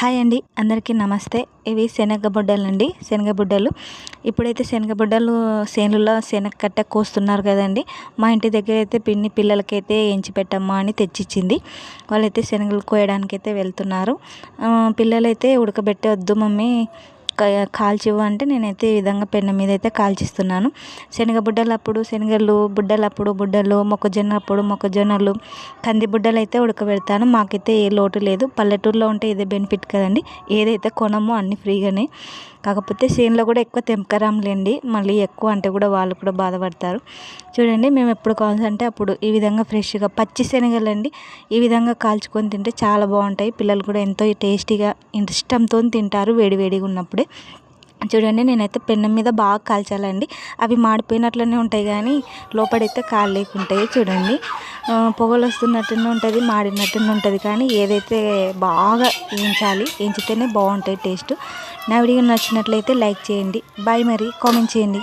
Hi అండి, అందరికీ నమస్తే. ఇవి శనగబుడ్డలండి, శనగబుడ్డలు. ఇప్పుడైతే శనగబుడ్డలు చేనులలో శనగకట్ట కోస్తున్నారు కదండి. మా ఇంటి దగ్గర అయితే పిన్ని పిల్లలకైతే ఎంచి పెట్టమ్మా అని తెచ్చిచ్చింది. వాళ్ళైతే శనగలు కోయడానికైతే వెళ్తున్నారు. పిల్లలైతే ఉడకబెట్టే వద్దు మమ్మీ కాల్చివ్వు అంటే నేనైతే ఈ విధంగా పెన్న మీద అయితే కాల్చిస్తున్నాను. శనగ బుడ్డలప్పుడు శనగలు, బుడ్డలప్పుడు బుడ్డలు, మొక్కజొన్న అప్పుడు మొక్కజొన్నలు, కంది బుడ్డలు అయితే ఉడకబెడతాను. మాకైతే ఏ లోటు లేదు. పల్లెటూరులో ఉంటే ఇదే బెనిఫిట్ కదండి. ఏదైతే కొనమో అన్నీ ఫ్రీగానే. కాకపోతే చేనులో కూడా ఎక్కువ తెంపకరాంలేండి, మళ్ళీ ఎక్కువ అంటే కూడా వాళ్ళు కూడా బాధపడతారు. చూడండి, మేము ఎప్పుడు కావాలంటే అప్పుడు ఈ విధంగా ఫ్రెష్గా పచ్చి శనగలండి ఈ విధంగా కాల్చుకొని తింటే చాలా బాగుంటాయి. పిల్లలు కూడా ఎంతో టేస్టీగా ఇష్టంతో తింటారు వేడివేడిగా ఉన్నప్పుడే. చూడండి, నేనైతే పెన్నం మీద బాగా కాల్చాలండి. అవి మాడిపోయినట్లనే ఉంటాయి కానీ లోపడైతే కాలేకుంటాయి. చూడండి, పొగలు వస్తున్నట్టునే ఉంటుంది, మాడినట్టునే ఉంటుంది. కానీ ఏదైతే బాగా వేయించాలి, వేయించితేనే బాగుంటాయి టేస్ట్. నా వీడియో నచ్చినట్లయితే లైక్ చేయండి. బాయ్, మరి కామెంట్ చేయండి.